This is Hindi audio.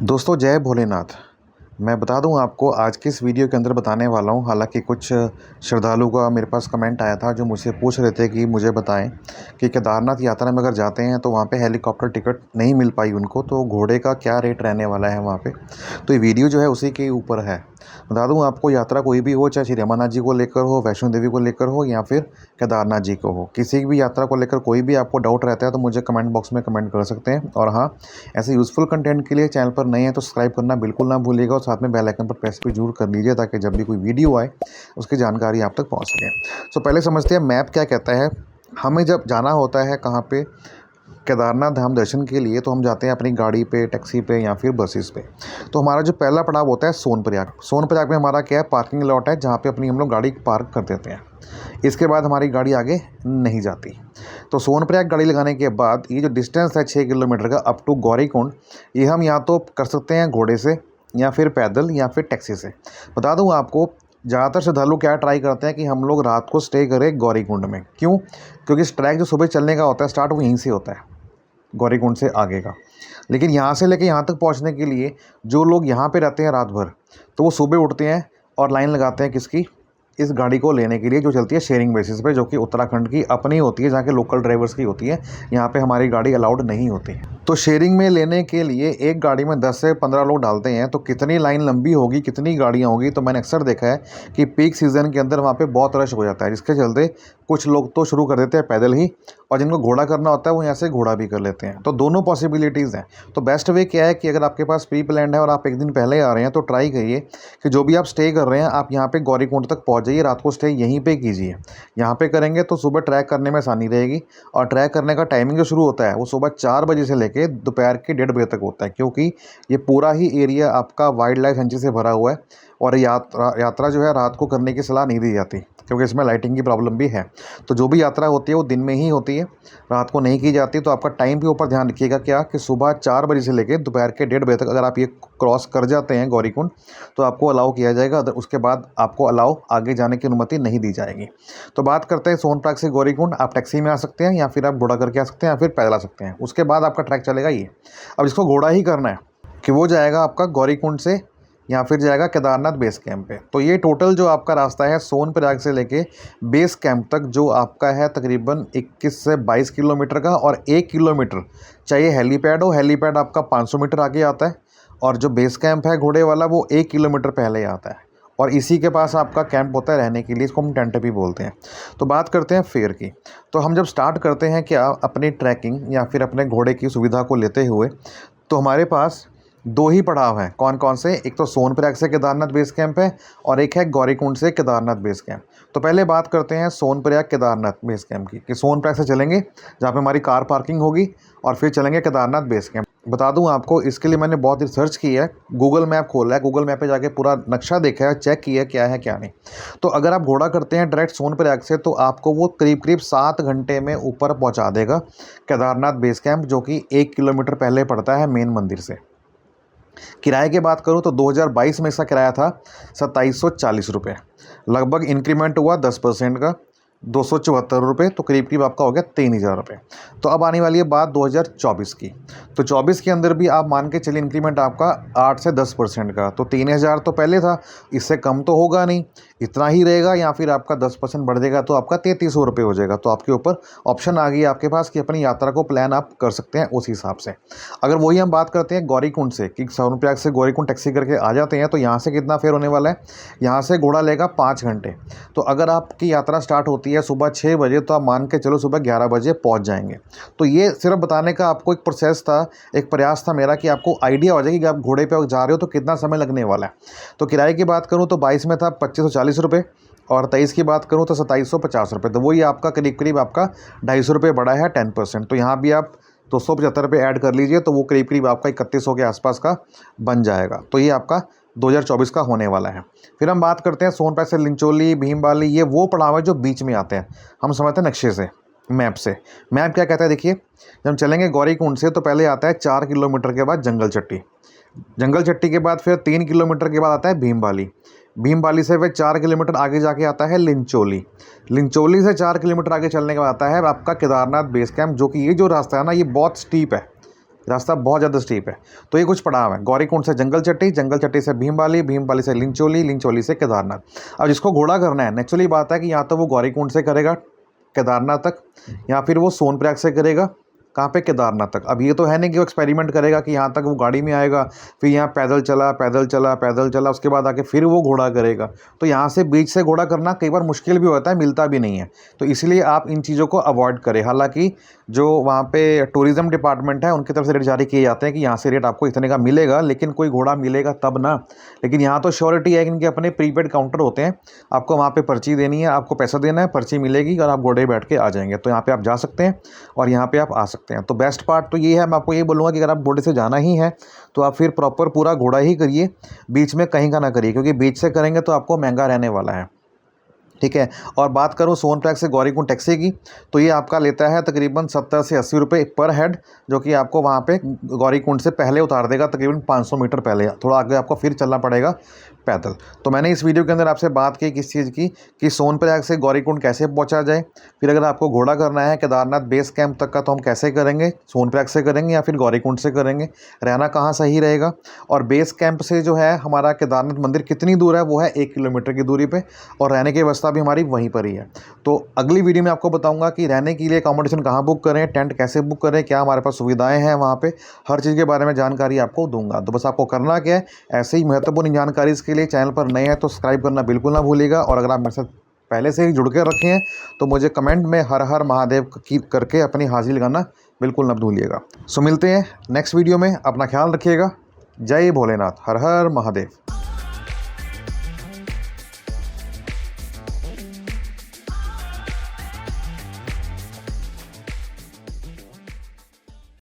दोस्तों जय भोलेनाथ। मैं बता दूं आपको आज की इस वीडियो के अंदर बताने वाला हूं। हालांकि कुछ श्रद्धालुओं का मेरे पास कमेंट आया था जो मुझसे पूछ रहे थे कि मुझे बताएं कि केदारनाथ यात्रा में अगर जाते हैं तो वहां पे हेलीकॉप्टर टिकट नहीं मिल पाई उनको, तो घोड़े का क्या रेट रहने वाला है वहां पे। तो ये वीडियो जो है उसी के ऊपर है। बता दूं आपको, यात्रा कोई भी हो, चाहे श्री रमानाथ जी को लेकर हो, वैष्णो देवी को लेकर हो या फिर केदारनाथ जी को हो, किसी भी यात्रा को लेकर कोई भी आपको डाउट रहता है तो मुझे कमेंट बॉक्स में कमेंट कर सकते हैं। और हाँ, ऐसे यूज़फुल कंटेंट के लिए चैनल पर नए हैं तो सब्सक्राइब करना बिल्कुल ना भूलिएगा और साथ में बेल आइकन पर प्रेस भी जरूर कर लीजिए ताकि जब भी कोई वीडियो आए उसकी जानकारी आप तक पहुंच सके। तो पहले समझते हैं मैप क्या कहता है। हमें जब जाना होता है कहाँ पे, केदारनाथ धाम दर्शन के लिए, तो हम जाते हैं अपनी गाड़ी पे, टैक्सी पे या फिर बसेस पे। तो हमारा जो पहला पड़ाव होता है सोनप्रयाग। सोनप्रयाग में हमारा क्या है, पार्किंग लॉट है जहाँ पे अपनी हम लोग गाड़ी पार्क कर देते हैं। इसके बाद हमारी गाड़ी आगे नहीं जाती। तो सोनप्रयाग गाड़ी लगाने के बाद ये जो डिस्टेंस है 6 किलोमीटर का अप टू गौरीकुंड, ये हम या तो कर सकते हैं घोड़े से या फिर पैदल या फिर टैक्सी से। बता दूं आपको, ज़्यादातर श्रद्धालु क्या ट्राई करते हैं कि हम लोग रात को स्टे करें गौरीकुंड में। क्यों? क्योंकि इस ट्रैक जो सुबह चलने का होता है स्टार्ट, वो यहीं से होता है, गौरीकुंड से आगे का। लेकिन यहाँ से लेके यहाँ तक पहुँचने के लिए जो लोग यहाँ पे रहते हैं रात भर, तो वो सुबह उठते हैं और लाइन लगाते हैं किसकी, इस गाड़ी को लेने के लिए जो चलती है शेयरिंग बेसिस पे, जो कि उत्तराखंड की अपनी होती है, जहाँ के लोकल ड्राइवर्स की होती है। यहाँ पे हमारी गाड़ी अलाउड नहीं होती। तो शेयरिंग में लेने के लिए एक गाड़ी में 10 से 15 लोग डालते हैं, तो कितनी लाइन लंबी होगी, कितनी गाड़ियाँ होगी। तो मैंने अक्सर देखा है कि पीक सीज़न के अंदर वहाँ पे बहुत रश हो जाता है, जिसके चलते कुछ लोग तो शुरू कर देते हैं पैदल ही, और जिनको घोड़ा करना होता है वो यहाँ से घोड़ा भी कर लेते हैं। तो दोनों पॉसिबिलिटीज़ हैं। तो बेस्ट वे क्या है कि अगर आपके पास प्री प्लान्ड है और आप एक दिन पहले आ रहे हैं तो ट्राई करिए कि जो भी आप स्टे कर रहे हैं आप यहाँ पे गौरीकुंड तक पहुँच जाइए, रात को स्टे यहीं पे कीजिए। यहाँ पे करेंगे तो सुबह ट्रैक करने में आसानी रहेगी। और ट्रैक करने का टाइमिंग जो शुरू होता है वो सुबह 4 बजे से लेके दोपहर के 1:30 बजे तक होता है, क्योंकि ये पूरा ही एरिया आपका वाइल्ड लाइफ सेंचुरी से भरा हुआ है। और यात्रा जो है रात को करने की सलाह नहीं दी जाती, क्योंकि इसमें लाइटिंग की प्रॉब्लम भी है। तो जो भी यात्रा होती है वो दिन में ही होती है, रात को नहीं की जाती। तो आपका टाइम के ऊपर ध्यान रखिएगा क्या, कि सुबह 4 बजे से लेकर दोपहर के 1:30 बजे तक अगर आप ये क्रॉस कर जाते हैं गौरीकुंड, तो आपको अलाउ किया जाएगा। अगर उसके बाद आपको अलाउ आगे जाने की अनुमति नहीं दी जाएगी। तो बात करते हैं सोनप्रयाग से गौरीकुंड। आप टैक्सी में आ सकते हैं या फिर आप घोड़ा करके आ सकते हैं या फिर पैदल आ सकते हैं। उसके बाद आपका ट्रैक चलेगा ये। अब इसको घोड़ा ही करना है कि वो जाएगा आपका गौरीकुंड से या फिर जाएगा केदारनाथ बेस कैंप पे। तो ये टोटल जो आपका रास्ता है सोनप्रयाग से लेके बेस कैंप तक, जो आपका है तकरीबन 21 से 22 किलोमीटर का। और 1 किलोमीटर चाहिए हेलीपैड हो, हेलीपैड आपका 500 मीटर आगे आता है। और जो बेस कैंप है घोड़े वाला वो 1 किलोमीटर पहले आता है, और इसी के पास आपका कैंप होता है रहने के लिए, इसको हम टेंट भी बोलते हैं। तो बात करते हैं फेयर की। तो हम जब स्टार्ट करते हैं क्या अपनी ट्रैकिंग या फिर अपने घोड़े की सुविधा को लेते हुए, तो हमारे पास 2 ही पड़ाव हैं। कौन कौन से? एक तो सोनप्रयाग से केदारनाथ बेस कैंप है और एक है गौरीकुंड से केदारनाथ बेस कैंप। तो पहले बात करते हैं सोनप्रयाग केदारनाथ बेस कैंप की, कि सोनप्रयाग से चलेंगे जहाँ पे हमारी कार पार्किंग होगी, और फिर चलेंगे केदारनाथ बेस कैंप। बता दूं आपको, इसके लिए मैंने बहुत रिसर्च की है, गूगल मैप खोला है, गूगल मैप पे जाके पूरा नक्शा देखा है, चेक किया क्या है क्या नहीं। तो अगर आप घोड़ा करते हैं डायरेक्ट सोनप्रयाग से, तो आपको वो करीब करीब 7 घंटे में ऊपर पहुँचा देगा केदारनाथ बेस कैंप, जो कि 1 किलोमीटर पहले पड़ता है मेन मंदिर से। किराए की बात करूं तो 2022 में इसका किराया था 2740 रुपये। लगभग इंक्रीमेंट हुआ 10% का, 274 रुपये, तो करीब करीब आपका हो गया 3000 रुपये। तो अब आने वाली है बात 2024 की। तो 24 के अंदर भी आप मान के चलिए इंक्रीमेंट आपका 8 से 10% का। तो 3000 तो पहले था, इससे कम तो होगा नहीं, इतना ही रहेगा, या फिर आपका 10% बढ़ जाएगा तो आपका 3300 रुपये हो जाएगा। तो आपके ऊपर ऑप्शन आ गई आपके पास कि अपनी यात्रा को प्लान आप कर सकते हैं उस हिसाब से। अगर वही हम बात करते हैं गौरीकुंड से, कि सोनप्रयाग से गौरीकुंड टैक्सी करके आ जाते हैं, तो यहाँ से कितना फेयर होने वाला है? यहाँ से घोड़ा लेगा 5 घंटे। तो अगर आपकी यात्रा स्टार्ट होती है सुबह 6 बजे, तो आप मान के चलो सुबह 11 बजे पहुँच जाएंगे। तो ये सिर्फ बताने का आपको एक प्रोसेस था, एक प्रयास था मेरा, कि आपको आइडिया हो जाए कि आप घोड़े पे जा रहे हो तो कितना समय लगने वाला है। तो किराए की बात करूँ तो 22 में था 2540 रुपये, और 23 की बात करूँ तो 2750 रुपये। तो वही आपका करीब करीब आपका 250 रुपये बढ़ा है 10%। तो यहाँ भी आप 275 रुपये ऐड कर लीजिए, तो वो करीब करीब आपका 3100 के आसपास का बन जाएगा। तो ये आपका 2024 का होने वाला है। फिर हम बात करते हैं सोनप्रयाग से लिंचोली, भीमबाली, ये वो पड़ाव है जो बीच में आते हैं। हम समझते हैं नक्शे से, मैप से। मैप क्या कहता है देखिए, जब हम चलेंगे गौरीकुंड से तो पहले आता है 4 किलोमीटर के बाद जंगल चट्टी। जंगल चट्टी के बाद फिर 3 किलोमीटर के बाद आता है भीमबाली। भीमबाली से फिर 4 किलोमीटर आगे जाके आता है लिंचोली। लिंचोली से 4 किलोमीटर आगे चलने के बाद आता है आपका केदारनाथ बेस कैंप, जो कि ये जो रास्ता है ना, ये बहुत स्टीप है। रास्ता बहुत ज़्यादा स्टीप है। तो ये कुछ पड़ाव है, गौरीकुंड से जंगल चट्टी से भीमबाली, भीमबाली से लिंचोली, लिंचोली से केदारनाथ। अब जिसको घोड़ा करना है, नेचुरली बात है कि या तो वो गौरीकुंड से करेगा केदारनाथ तक, या फिर वो सोनप्रयाग से करेगा कहाँ पे, केदारनाथ तक। अब ये तो है नहीं कि वो एक्सपेरिमेंट करेगा कि यहाँ तक वो गाड़ी में आएगा, फिर यहाँ पैदल चला पैदल चला पैदल चला, उसके बाद आके फिर वो घोड़ा करेगा। तो यहाँ से बीच से घोड़ा करना कई बार मुश्किल भी होता है, मिलता भी नहीं है। तो इसलिए आप इन चीज़ों को अवॉइड करें। हालांकि जो वहाँ पे टूरिज़्म डिपार्टमेंट है उनकी तरफ से रेट जारी किए जाते हैं कि यहाँ से रेट आपको इतने का मिलेगा, लेकिन कोई घोड़ा मिलेगा तब ना। लेकिन यहाँ तो श्योरिटी है कि इनके अपने प्रीपेड काउंटर होते हैं, आपको वहाँ पे पर्ची देनी है, आपको पैसा देना है, पर्ची मिलेगी और आप घोड़े बैठ के आ जाएंगे। तो यहाँ पे आप जा सकते हैं और यहाँ पे आप आ सकते हैं। तो बेस्ट पार्ट तो ये है, मैं आपको ये बोलूँगा कि अगर आप घोड़े से जाना ही है तो आप फिर प्रॉपर पूरा घोड़ा ही करिए, बीच में कहीं का ना करिए, क्योंकि बीच से करेंगे तो आपको महंगा रहने वाला है। ठीक है। और बात करूँ सोनप्रयाग से गौरीकुंड टैक्सी की, तो ये आपका लेता है तकरीबन 70 से 80 रुपये पर हेड, जो कि आपको वहाँ पे गौरीकुंड से पहले उतार देगा, तकरीबन 500 मीटर पहले। थोड़ा आगे आपको फिर चलना पड़ेगा पैदल। तो मैंने इस वीडियो के अंदर आपसे बात की किस चीज़ की, कि सोनप्रयाग से गौरीकुंड कैसे पहुँचा जाए, फिर अगर आपको घोड़ा करना है केदारनाथ बेस कैंप तक का तो हम कैसे करेंगे, सोनप्रयाग से करेंगे या फिर गौरीकुंड से करेंगे, रहना कहाँ सही रहेगा, और बेस कैंप से जो है हमारा केदारनाथ मंदिर कितनी दूर है, वो है 1 किलोमीटर की दूरी पे, और रहने की व्यवस्था भी हमारी वहीं पर ही है। तो अगली वीडियो में आपको बताऊंगा कि रहने के लिए अकोमोडेशन कहाँ बुक करें, टेंट कैसे बुक करें, क्या हमारे पास सुविधाएं हैं वहाँ पे, हर चीज़ के बारे में जानकारी आपको दूंगा। तो बस आपको करना क्या है, ऐसे ही महत्वपूर्ण जानकारी के लिए चैनल पर नए हैं तो सब्सक्राइब करना बिल्कुल ना भूलिएगा, और अगर आप मेरे साथ पहले से ही जुड़ के रखे हैं तो मुझे कमेंट में हर हर महादेव की करके अपनी हाजिरी लगाना बिल्कुल ना भूलिएगा। सो मिलते हैं नेक्स्ट वीडियो में, अपना ख्याल रखिएगा। जय भोलेनाथ, हर हर महादेव।